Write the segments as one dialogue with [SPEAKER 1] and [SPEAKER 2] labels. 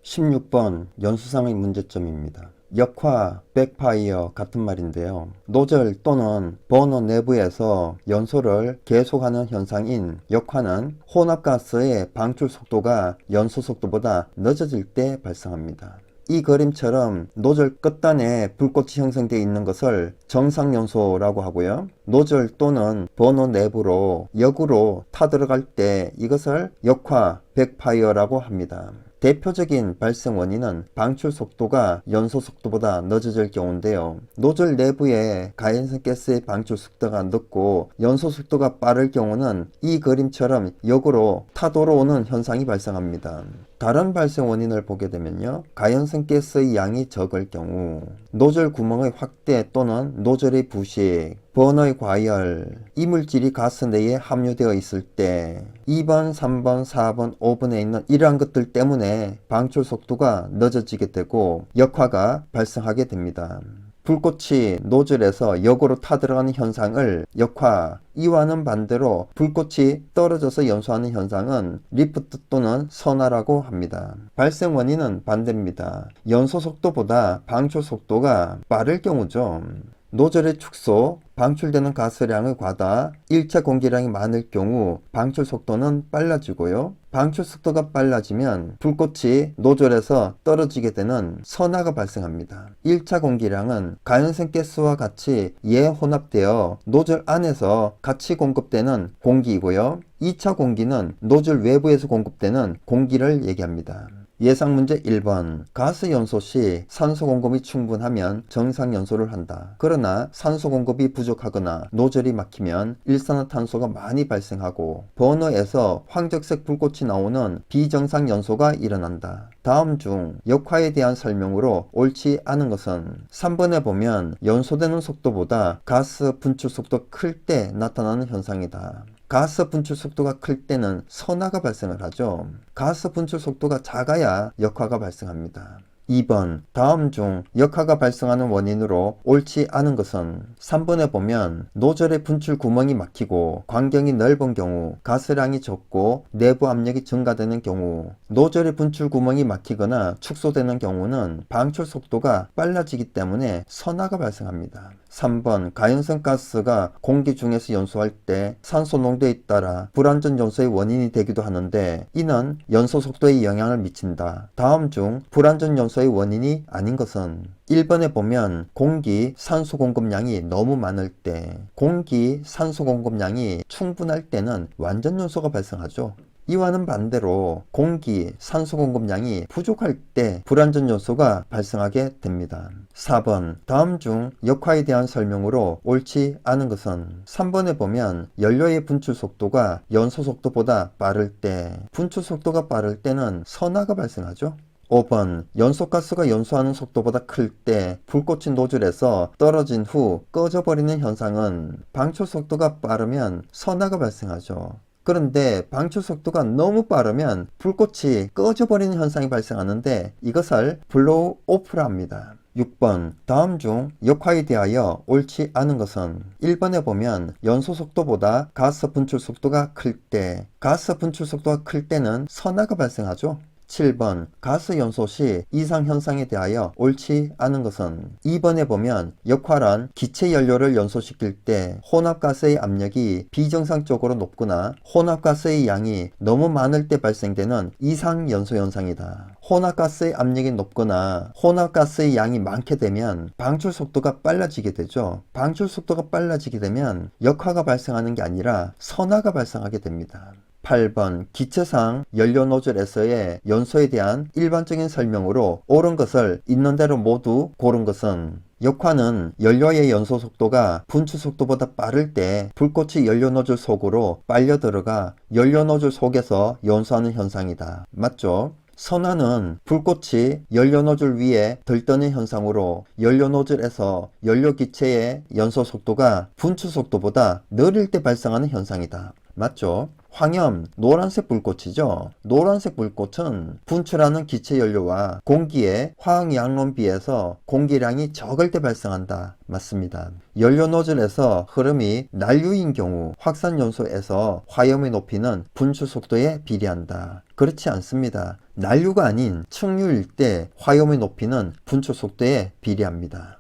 [SPEAKER 1] 16번 연수상의 문제점입니다. 역화, 백파이어 같은 말인데요. 노즐 또는 버너 내부에서 연소를 계속하는 현상인 역화는 혼합가스의 방출 속도가 연소 속도보다 늦어질 때 발생합니다. 이 그림처럼 노즐 끝단에 불꽃이 형성되어 있는 것을 정상연소라고 하고요. 노즐 또는 버너 내부로 역으로 타들어갈 때 이것을 역화, 백파이어라고 합니다. 대표적인 발생 원인은 방출 속도가 연소 속도보다 늦어질 경우인데요. 노즐 내부에 가연성 가스의 방출 속도가 늦고 연소 속도가 빠를 경우는 이 그림처럼 역으로 타돌아오는 현상이 발생합니다. 다른 발생 원인을 보게 되면요. 가연성 가스의 양이 적을 경우, 노즐 구멍의 확대 또는 노즐의 부식, 버너의 과열, 이물질이 가스 내에 함유되어 있을 때 2번, 3번, 4번, 5번에 있는 이러한 것들 때문에 방출 속도가 늦어지게 되고 역화가 발생하게 됩니다. 불꽃이 노즐에서 역으로 타들어가는 현상을 역화, 이와는 반대로 불꽃이 떨어져서 연소하는 현상은 리프트 또는 선화라고 합니다. 발생 원인은 반대입니다. 연소 속도보다 방출 속도가 빠를 경우죠. 노즐의 축소, 방출되는 가스량의 과다, 일차 공기량이 많을 경우 방출 속도는 빨라지고요. 방출 속도가 빨라지면 불꽃이 노즐에서 떨어지게 되는 선화가 발생합니다. 1차 공기량은 가연성 가스와 같이 예혼합되어 노즐 안에서 같이 공급되는 공기이고요. 2차 공기는 노즐 외부에서 공급되는 공기를 얘기합니다. 예상문제 1번. 가스 연소 시 산소 공급이 충분하면 정상 연소를 한다. 그러나 산소 공급이 부족하거나 노즐이 막히면 일산화탄소가 많이 발생하고 버너에서 황적색 불꽃이 나오는 비정상 연소가 일어난다. 다음 중 역화에 대한 설명으로 옳지 않은 것은 3번에 보면 연소되는 속도보다 가스 분출 속도가 클 때 나타나는 현상이다. 가스 분출 속도가 클 때는 선화가 발생을 하죠. 가스 분출 속도가 작아야 역화가 발생합니다. 2번. 다음 중 역화가 발생하는 원인으로 옳지 않은 것은 3번에 보면 노즐의 분출 구멍이 막히고 광경이 넓은 경우, 가스량이 적고 내부 압력이 증가되는 경우, 노즐의 분출 구멍이 막히거나 축소되는 경우는 방출 속도가 빨라지기 때문에 선화가 발생합니다. 3번. 가연성 가스가 공기 중에서 연소할 때 산소 농도에 따라 불완전 연소의 원인이 되기도 하는데 이는 연소 속도에 영향을 미친다. 다음 중 불완전 연소의 원인이 아닌 것은 1번에 보면 공기 산소 공급량이 너무 많을 때, 공기 산소 공급량이 충분할 때는 완전 연소가 발생하죠. 이와는 반대로 공기, 산소 공급량이 부족할 때 불완전 연소가 발생하게 됩니다. 4번. 다음 중 역화에 대한 설명으로 옳지 않은 것은 3번에 보면 연료의 분출 속도가 연소 속도보다 빠를 때, 분출 속도가 빠를 때는 선화가 발생하죠. 5번. 연소가스가 연소하는 속도보다 클 때 불꽃이 노즐에서 떨어진 후 꺼져버리는 현상은 방출 속도가 빠르면 선화가 발생하죠. 그런데 방출 속도가 너무 빠르면 불꽃이 꺼져버리는 현상이 발생하는데 이것을 블로우 오프라 합니다. 6번. 다음 중 역화에 대하여 옳지 않은 것은 1번에 보면 연소 속도보다 가스 분출 속도가 클 때, 가스 분출 속도가 클 때는 선화가 발생하죠. 7번. 가스 연소 시 이상 현상에 대하여 옳지 않은 것은 2번에 보면 역화란 기체 연료를 연소시킬 때 혼합가스의 압력이 비정상적으로 높거나 혼합가스의 양이 너무 많을 때 발생되는 이상 연소 현상이다. 혼합가스의 압력이 높거나 혼합가스의 양이 많게 되면 방출 속도가 빨라지게 되죠. 방출 속도가 빨라지게 되면 역화가 발생하는 게 아니라 선화가 발생하게 됩니다. 8번. 기체상 연료 노즐에서의 연소에 대한 일반적인 설명으로 옳은 것을 있는 대로 모두 고른 것은 역화는 연료의 연소 속도가 분출 속도보다 빠를 때 불꽃이 연료 노즐 속으로 빨려 들어가 연료 노즐 속에서 연소하는 현상이다. 맞죠? 선화는 불꽃이 연료 노즐 위에 들떠는 현상으로 연료 노즐에서 연료 기체의 연소 속도가 분출 속도보다 느릴 때 발생하는 현상이다. 맞죠? 황염, 노란색 불꽃이죠. 노란색 불꽃은 분출하는 기체 연료와 공기의 화학 양론 비해서 공기량이 적을 때 발생한다. 맞습니다. 연료 노즐에서 흐름이 난류인 경우 확산연소에서 화염의 높이는 분출 속도에 비례한다. 그렇지 않습니다. 난류가 아닌 측류일 때 화염의 높이는 분출 속도에 비례합니다.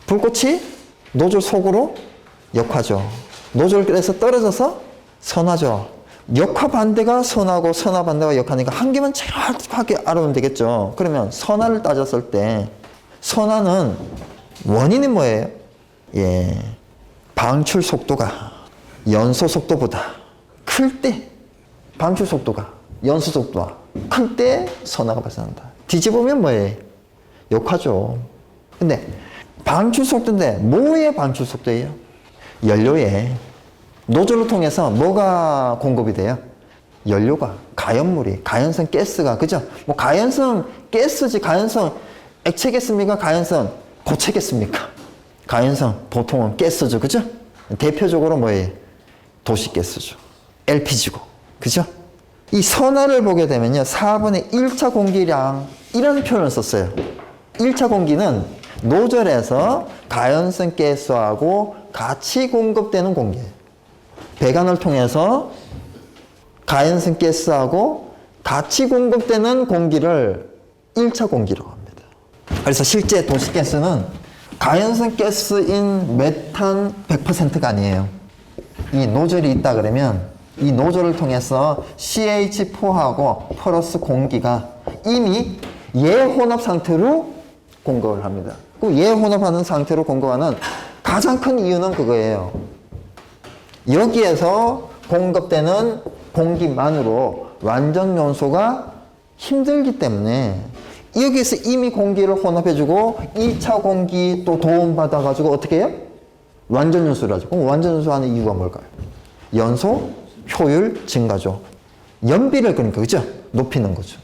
[SPEAKER 1] 불꽃이 노즐 속으로 역화죠. 노즐에서 떨어져서 선하죠. 역화 반대가 선하고 선화 반대가 역화니까 한 개만 정확하게 알아보면 되겠죠. 그러면 선화를 따졌을 때 선화는 원인이 뭐예요? 예, 방출 속도가 연소 속도보다 클 때, 방출 속도가 연소 속도가 클 때 선화가 발생한다. 뒤집으면 뭐예요? 역화죠. 근데 방출 속도인데 뭐의 방출 속도예요? 연료에 노즐을 통해서 뭐가 공급이 돼요? 연료가, 가연물이, 가연성 가스가, 그죠? 뭐 가연성 가스지, 가연성 액체겠습니까? 가연성 고체겠습니까? 가연성 보통은 가스죠, 그죠? 대표적으로 뭐예요? 도시가스죠. LPG고, 그죠? 이 선화를 보게 되면요, 4분의 1차 공기량 이런 표현을 썼어요. 1차 공기는 노즐에서 가연성 가스하고 같이 공급되는 공기예요. 배관을 통해서 가연성 가스하고 같이 공급되는 공기를 1차 공기라고 합니다. 그래서 실제 도시가스는 가연성 가스인 메탄 100%가 아니에요. 이 노즐이 있다 그러면 이 노즐을 통해서 CH4하고 플러스 공기가 이미 예혼합 상태로 공급을 합니다. 그 예혼합하는 상태로 공급하는 가장 큰 이유는 그거예요. 여기에서 공급되는 공기만으로 완전 연소가 힘들기 때문에 여기에서 이미 공기를 혼합해주고 2차 공기 또 도움받아가지고 어떻게 해요? 완전 연소를 하죠. 그럼 완전 연소하는 이유가 뭘까요? 연소 효율 증가죠. 연비를 그러니까 그죠? 높이는 거죠.